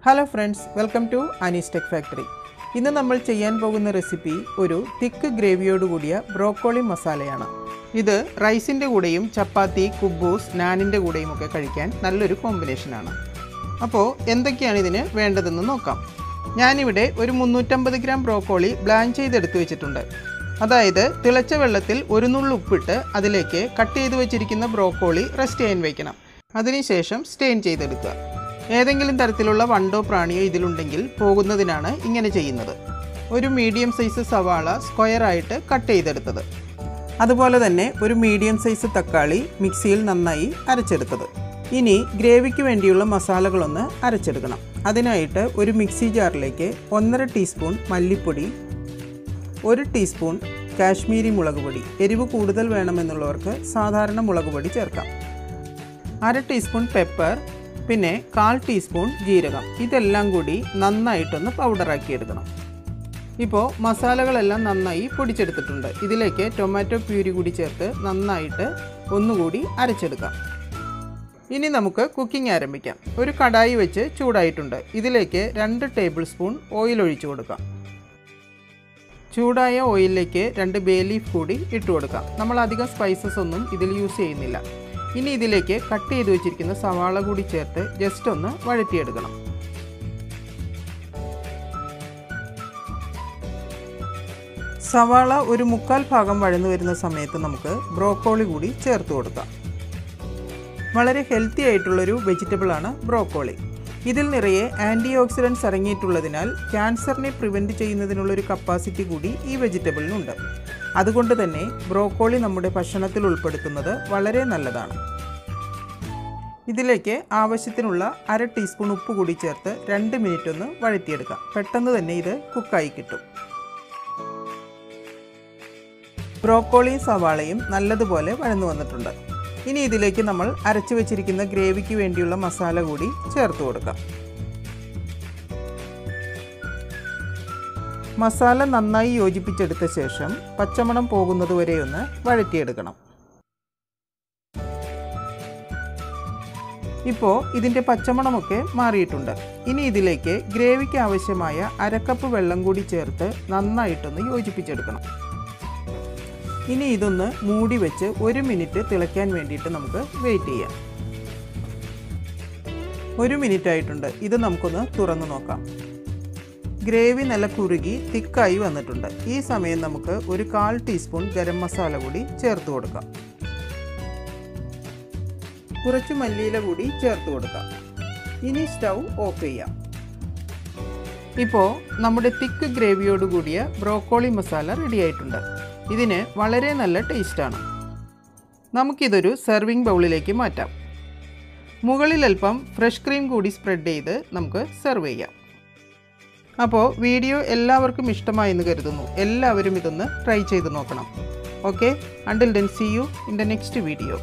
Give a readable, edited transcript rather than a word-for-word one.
Hello friends, welcome to AnisTechTactory. ഇന്ന് നമ്മൾ ചെയ്യാൻ പോകുന്ന റെസിപ്പി ഒരു തിക്ക് ഗ്രേവിയോട് കൂടിയ ബ്രോക്കോളി മസാലയാണ്. ഇത് റൈസിന്റെ കൂടെയും ചപ്പാത്തി, കുബ്ബൂസ്, നാനിന്റെ കൂടെയും ഒക്കെ കഴിക്കാൻ നല്ലൊരു കോമ്പിനേഷൻ ആണ്. അപ്പോൾ എന്തൊക്കെയാണ് ഇതിന് വേണ്ടതെന്ന് നോക്കാം. ഞാൻ ഇവിടെ ഒരു 350 ഗ്രാം ബ്രോക്കോളി ബ്ലാഞ്ച് ചെയ്തെടുത്തു വെച്ചിട്ടുണ്ട്. അതായത് തിളച്ച വെള്ളത്തിൽ ഒരു നുള്ളു ഉപ്പിട്ട് അതിലേക്ക് കട്ട് ചെയ്തു വെച്ചിരിക്കുന്ന ബ്രോക്കോളി റെസ്റ്റ് ചെയ്യാൻ വയ്ക്കണം. അതിനുശേഷം സ്റ്റെയിൻ ചെയ്തെടുക്കുക. ഏതെങ്കിലും തരത്തിലുള്ള വണ്ടോ പ്രാണിയോ ഇതിലുണ്ടെങ്കിൽ പോകുന്നതിനാണ് ഇങ്ങനെ ചെയ്യുന്നത്. ഒരു മീഡിയം സൈസ് സവാള സ്ക്വയർ ആയിട്ട് കട്ട് ചെയ്തെടുത്തത്, അതുപോലെ തന്നെ ഒരു മീഡിയം സൈസ് തക്കാളി മിക്സിയിൽ നന്നായി അരച്ചെടുത്തത്. ഇനി ഗ്രേവിക്ക് വേണ്ടിയുള്ള മസാലകളൊന്ന് അരച്ചെടുക്കണം. അതിനായിട്ട് ഒരു മിക്സി ജാറിലേക്ക് 1.5 ടീസ്പൂൺ മല്ലിപ്പൊടി, 1 ടീസ്പൂൺ കാശ്മീരി മുളക് പൊടി, എരിവ് കൂടുതൽ വേണമെന്നുള്ളവർക്ക് സാധാരണ മുളക് പൊടി ചേർക്കാം, 1/2 ടീസ്പൂൺ പെപ്പർ, പിന്നെ 1/4 ടീസ്പൂൺ ജീരകം. ഇതെല്ലാം കൂടി നന്നായിട്ടൊന്ന് പൗഡറാക്കി എടുക്കണം. ഇപ്പോൾ മസാലകളെല്ലാം നന്നായി പൊടിച്ചെടുത്തിട്ടുണ്ട്. ഇതിലേക്ക് ടൊമാറ്റോ പ്യൂരി കൂടി ചേർത്ത് നന്നായിട്ട് ഒന്നുകൂടി അരച്ചെടുക്കാം. ഇനി നമുക്ക് കുക്കിംഗ് ആരംഭിക്കാം. ഒരു കടായി വെച്ച് ചൂടായിട്ടുണ്ട്. ഇതിലേക്ക് 2 ടേബിൾ സ്പൂൺ ഓയിൽ ഒഴിച്ചു കൊടുക്കാം. ചൂടായ ഓയിലിലേക്ക് 2 ബേ ലീഫ് കൂടി ഇട്ട് കൊടുക്കാം. നമ്മൾ അധികം സ്പൈസസ് ഒന്നും ഇതിൽ യൂസ് ചെയ്യുന്നില്ല. ഇനി ഇതിലേക്ക് കട്ട് ചെയ്ത് വെച്ചിരിക്കുന്ന സവാള കൂടി ചേർത്ത് ജസ്റ്റ് ഒന്ന് വഴറ്റിയെടുക്കണം. സവാള ഒരു 1/4 ഭാഗം വഴന്നു വരുന്ന സമയത്ത് നമുക്ക് ബ്രോക്കോളി കൂടി ചേർത്ത് കൊടുക്കാം. വളരെ ഹെൽത്തി ആയിട്ടുള്ളൊരു വെജിറ്റബിളാണ് ബ്രോക്കോളി. ഇതിൽ നിറയെ ആൻറ്റി ഓക്സിഡൻസ് അടങ്ങിയിട്ടുള്ളതിനാൽ ക്യാൻസറിനെ പ്രിവെൻറ്റ് ചെയ്യുന്നതിനുള്ളൊരു കപ്പാസിറ്റി കൂടി ഈ വെജിറ്റബിളിനുണ്ട്. അതുകൊണ്ട് തന്നെ ബ്രോക്കോളി നമ്മുടെ ഭക്ഷണത്തിൽ ഉൾപ്പെടുത്തുന്നത് വളരെ നല്ലതാണ്. ഇതിലേക്ക് ആവശ്യത്തിനുള്ള 1/2 ടീസ്പൂൺ ഉപ്പ് കൂടി ചേർത്ത് 2 മിനിറ്റ് ഒന്ന് വഴറ്റിയെടുക്കാം. പെട്ടെന്ന് തന്നെ ഇത് കുക്കായി കിട്ടും. ബ്രോക്കോളിയും സവാളയും നല്ലതുപോലെ വഴന്നു വന്നിട്ടുണ്ട്. ഇനി ഇതിലേക്ക് നമ്മൾ അരച്ചു വെച്ചിരിക്കുന്ന ഗ്രേവിക്ക് വേണ്ടിയുള്ള മസാല കൂടി ചേർത്ത് കൊടുക്കാം. മസാല നന്നായി യോജിപ്പിച്ചെടുത്ത ശേഷം പച്ചമണം പോകുന്നതുവരെ ഒന്ന് വഴറ്റിയെടുക്കണം. ഇപ്പോൾ ഇതിൻ്റെ പച്ചമണമൊക്കെ മാറിയിട്ടുണ്ട്. ഇനി ഇതിലേക്ക് ഗ്രേവിക്ക് ആവശ്യമായ 1/2 കപ്പ് വെള്ളം കൂടി ചേർത്ത് നന്നായിട്ടൊന്ന് യോജിപ്പിച്ചെടുക്കണം. ഇനി ഇതൊന്ന് മൂടി വെച്ച് 1 മിനിറ്റ് തിളയ്ക്കാൻ വേണ്ടിയിട്ട് നമുക്ക് വെയിറ്റ് ചെയ്യാം. 1 മിനിറ്റ് ആയിട്ടുണ്ട്. ഇത് നമുക്കൊന്ന് തുറന്നു നോക്കാം. ഗ്രേവി നല്ല കുറുകി തിക്കായി വന്നിട്ടുണ്ട്. ഈ സമയം നമുക്ക് ഒരു 1/4 ടീസ്പൂൺ ഗരം മസാല കൂടി ചേർത്ത് കൊടുക്കാം. കുറച്ച് മല്ലിയില കൂടി ചേർത്ത് കൊടുക്കാം. ഇനി സ്റ്റൗ ഓഫ് ചെയ്യാം. ഇപ്പോൾ നമ്മുടെ തിക്ക് ഗ്രേവിയോട് കൂടിയ ബ്രോക്കോളി മസാല റെഡി ആയിട്ടുണ്ട്. ഇതിന് വളരെ നല്ല ടേസ്റ്റാണ്. നമുക്കിതൊരു സെർവിങ് ബൗളിലേക്ക് മാറ്റാം. മുകളിൽ അല്പം ഫ്രഷ് ക്രീം കൂടി സ്പ്രെഡ് ചെയ്ത് നമുക്ക് സെർവ് ചെയ്യാം. അപ്പോൾ വീഡിയോ എല്ലാവർക്കും ഇഷ്ടമായെന്ന് കരുതുന്നു. എല്ലാവരും ഇതൊന്ന് ട്രൈ ചെയ്ത് നോക്കണം. Okay, until then see you in the next video.